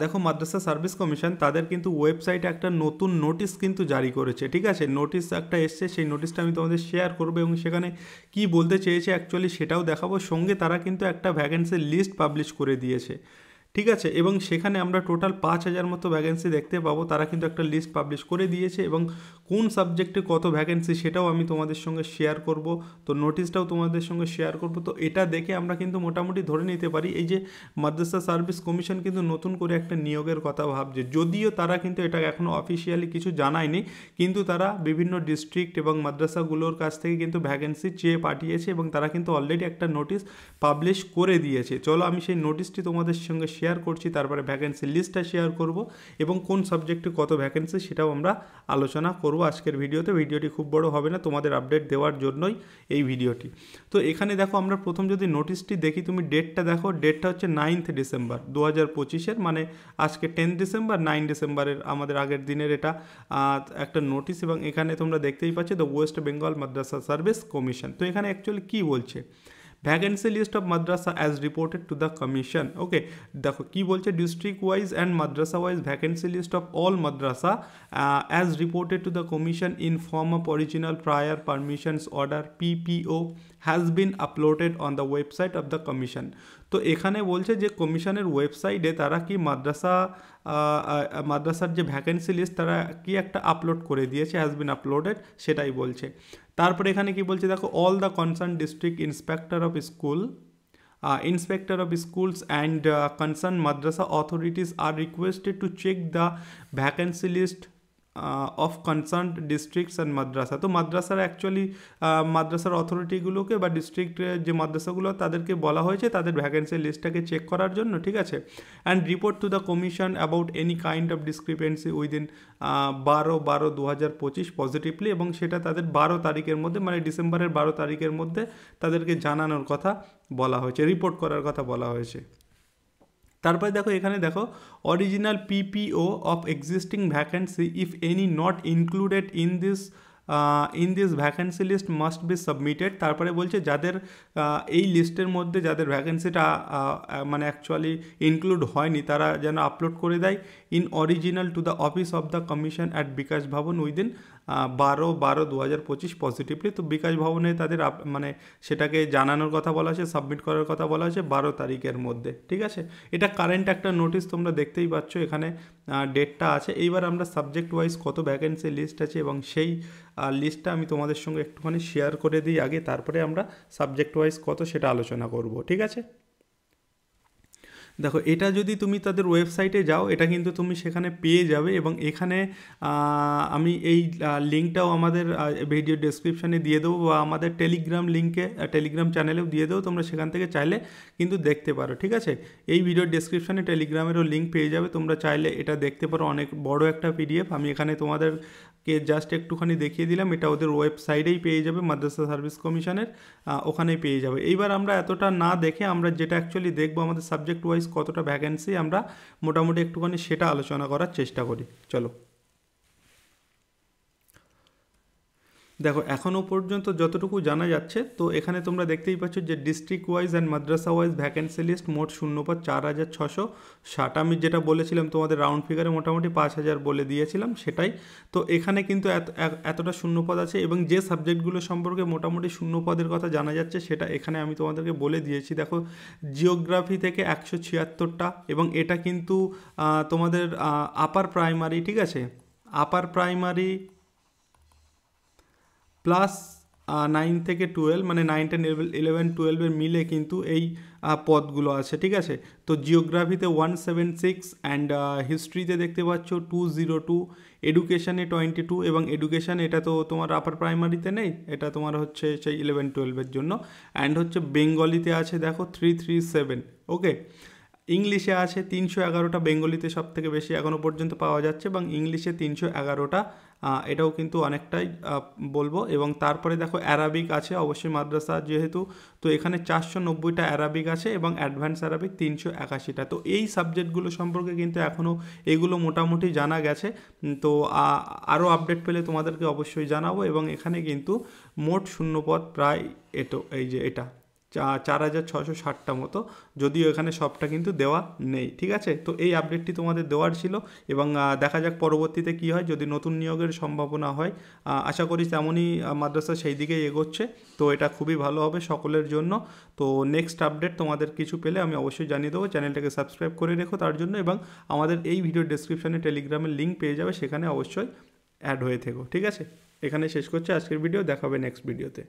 দেখো মাদ্রাসা service commission তাদের কিন্তু ওয়েবসাইটে একটা নতুন নোটিশ কিন্তু জারি করেছে, ঠিক আছে। নোটিশ একটা এসছে, সেই নোটিশটা আমি তোমাদের শেয়ার করবো এবং সেখানে কি বলতে চেয়েছে অ্যাকচুয়ালি সেটাও দেখাবো। সঙ্গে তারা কিন্তু একটা ভ্যাকেন্সির লিস্ট পাবলিশ করে দিয়েছে, ঠিক আছে। এবং সেখানে আমরা টোটাল 5,000 মতো ভ্যাকেন্সি দেখতে পাবো। তারা কিন্তু একটা লিস্ট পাবলিশ করে দিয়েছে এবং কোন সাবজেক্টে কত ভ্যাকেন্সি সেটাও আমি তোমাদের সঙ্গে শেয়ার করব। তো নোটিশটাও তোমাদের সঙ্গে শেয়ার করব। তো এটা দেখে আমরা কিন্তু মোটামুটি ধরে নিতে পারি এই যে মাদ্রাসা সার্ভিস কমিশন কিন্তু নতুন করে একটা নিয়োগের কথা ভাবছে। যদিও তারা কিন্তু এটা এখনও অফিসিয়ালি কিছু জানায়নি, কিন্তু তারা বিভিন্ন ডিস্ট্রিক্ট এবং মাদ্রাসাগুলোর কাছ থেকে কিন্তু ভ্যাকেন্সি চেয়ে পাঠিয়েছে এবং তারা কিন্তু অলরেডি একটা নোটিশ পাবলিশ করে দিয়েছে। চলো আমি সেই নোটিশটি তোমাদের সঙ্গে শেয়ার করছি, তারপরে ভ্যাকেন্সি লিস্টটা শেয়ার করব এবং কোন সাবজেক্টে কত ভ্যাকেন্সি সেটাও আমরা আলোচনা করব আজকের ভিডিওতে। ভিডিওটি খুব বড় হবে না, তোমাদের আপডেট দেওয়ার জন্যই এই ভিডিওটি। তো এখানে দেখো আমরা প্রথম যদি নোটিশটি দেখি, তুমি ডেটটা দেখো, ডেটটা হচ্ছে 9 ডিসেম্বর 2025-এর, মানে আজকে 10 ডিসেম্বর, 9 ডিসেম্বরের আমাদের আগের দিনের এটা একটা নোটিশ। এবং এখানে তোমরা দেখতেই পাচ্ছ the west Bengal madrasah service commission. তো এখানে অ্যাকচুয়ালি কী বলছে, vacancy list of madrasah as reported to the commission. Okay, দেখো কি বলছে, district wise and Madrasa wise vacancy list of all madrasah as reported to the commission in form of original prior permissions order PPO has been uploaded on the website of the commission. তো এখানে বলছে যে কমিশনের ওয়েবসাইটে তারা কি মাদ্রাসার যে ভ্যাকেন্সি লিস্ট তারা কি একটা আপলোড করে দিয়েছে, হ্যাজ বিন আপলোডেড, সেটাই বলছে। তারপরে এখানে কি বলছে দেখো, all the concern district inspector of school and concerned madrasa authorities are requested to check the vacancy list of concern districts and madrasah. তো মাদ্রাসার অ্যাকচুয়ালি মাদ্রাসার অথরিটিগুলোকে বা ডিস্ট্রিক্টের যে মাদ্রাসাগুলো তাদেরকে বলা হয়েছে তাদের ভ্যাকেন্সি লিস্টটাকে চেক করার জন্য, ঠিক আছে। And report to the commission about any kind of discrepancy within 12/12/2025 positively, এবং সেটা তাদের 12 তারিখের মধ্যে, মানে ডিসেম্বরের 12 তারিখের মধ্যে তাদেরকে জানানোর কথা বলা হয়েছে, রিপোর্ট করার কথা বলা হয়েছে। তারপরে দেখো এখানে দেখো, original PPO of existing vacancy if any not included in this vacancy list must be submitted. তারপরে বলছে যাদের এই লিস্টের মধ্যে যাদের ভ্যাকেন্সিটা মানে অ্যাকচুয়ালি ইনক্লুড হয়নি তারা যেন আপলোড করে দেয় in original to the office of the commission at Bikash Bhavan within 12/12/2025 positively. তো বিকাশ ভবনে তাদের মানে সেটাকে জানানোর কথা বলা হয়েছে, সাবমিট করার কথা বলা হয়েছে 12 তারিখের মধ্যে, ঠিক আছে। এটা কারেন্ট একটা নোটিশ, তোমরা দেখতেই পাচ্ছ এখানে ডেটটা আছে। এইবার আমরা সাবজেক্ট ওয়াইজ কত ভ্যাকেন্সি লিস্ট আছে এবং সেই লিস্টটা আমি তোমাদের সঙ্গে একটুখানি শেয়ার করে দিই আগে, তারপরে আমরা সাবজেক্ট ওয়াইজ কত সেটা আলোচনা করব, ঠিক আছে। দেখো এটা যদি তুমি তাদের ওয়েবসাইটে যাও এটা কিন্তু তুমি সেখানে পেয়ে যাবে, এবং এখানে আমি এই লিঙ্কটাও আমাদের ভিডিও ডেসক্রিপশানে দিয়ে দেবো বা আমাদের টেলিগ্রাম লিঙ্কে টেলিগ্রাম চ্যানেলেও দিয়ে দেবো, তোমরা সেখান থেকে চাইলে কিন্তু দেখতে পারো, ঠিক আছে। এই ভিডিওর ডেসক্রিপশানে টেলিগ্রামেরও লিঙ্ক পেয়ে যাবে, তোমরা চাইলে এটা দেখতে পারো। অনেক বড় একটা PDF, আমি এখানে তোমাদেরকে জাস্ট একটুখানি দেখিয়ে দিলাম, এটা ওদের ওয়েবসাইটেই পেয়ে যাবে, মাদ্রাসা সার্ভিস কমিশনের ওখানেই পেয়ে যাবে। এইবার আমরা এতটা না দেখে আমরা যেটা অ্যাকচুয়ালি দেখবো আমাদের সাবজেক্ট ওয়াইজ কতটা ভ্যাকেন্সি আমরা মোটামুটি একটুখানি সেটা আলোচনা করার চেষ্টা করি, চলো। দেখো এখনও পর্যন্ত যতটুকু জানা যাচ্ছে, তো এখানে তোমরা দেখতেই পাচ্ছ যে district wise and Madrasa wise vacancy list মোট শূন্যপদ 4,660। আমি যেটা বলেছিলাম তোমাদের রাউন্ড ফিগারে মোটামুটি 5,000 বলে দিয়েছিলাম সেটাই। তো এখানে কিন্তু এতটা শূন্যপদ আছে, এবং যে সাবজেক্টগুলো সম্পর্কে মোটামুটি শূন্যপদের কথা জানা যাচ্ছে সেটা এখানে আমি তোমাদেরকে বলে দিয়েছি। দেখো জিওগ্রাফি থেকে 176টা, এবং এটা কিন্তু তোমাদের আপার প্রাইমারি, ঠিক আছে, আপার প্রাইমারি প্লাস 9 থেকে 12, মানে 9, 10, 11, 12 মিলে কিন্তু এই পদগুলো আছে, ঠিক আছে। তো জিওগ্রাফিতে 176 অ্যান্ড হিস্ট্রিতে দেখতে পাচ্ছ 202, এডুকেশানে 22, এবং এডুকেশান এটা তো তোমার আপার প্রাইমারিতে নেই, এটা তোমার হচ্ছে সেই 11-12 জন্য। অ্যান্ড হচ্ছে বেঙ্গলিতে আছে দেখো 337, ওকে। ইংলিশে আছে 311টা, বেঙ্গলিতে সব থেকে বেশি এখনও পর্যন্ত পাওয়া যাচ্ছে, এবং ইংলিশে 311টা, এটাও কিন্তু অনেকটাই বলবো। এবং তারপরে দেখো অ্যারাবিক আছে, অবশ্যই মাদ্রাসা যেহেতু, তো এখানে 490টা অ্যারাবিক আছে, এবং অ্যাডভান্স অ্যারাবিক 381টা। তো এই সাবজেক্টগুলো সম্পর্কে কিন্তু এখনও এগুলো মোটামুটি জানা গেছে। তো আরও আপডেট পেলে তোমাদেরকে অবশ্যই জানাবো। এবং এখানে কিন্তু মোট শূন্যপদ প্রায় এই যে এটা 4660টা মতো, যদিও এখানে সবটা কিন্তু দেওয়া নেই। ঠিক আছে, তো এই আপডেটটি তোমাদের দেওয়ার ছিল এবং দেখা যাক পরবর্তীতে কি হয়। যদি নতুন নিয়োগের সম্ভাবনা হয়, আশা করি তেমনই মাদ্রাসা সেই দিকেই এগোচ্ছে, তো এটা খুবই ভালো হবে সকলের জন্য। তো নেক্সট আপডেট তোমাদের কিছু পেলে আমি অবশ্যই জানিয়ে দেবো। চ্যানেলটাকে সাবস্ক্রাইব করে রেখো তার জন্য, এবং আমাদের এই ভিডিও ডেসক্রিপশানে টেলিগ্রামের লিঙ্ক পেয়ে যাবে, সেখানে অবশ্যই অ্যাড হয়ে থেকো। ঠিক আছে, এখানে শেষ করছি আজকের ভিডিও, দেখা হবে নেক্সট ভিডিওতে।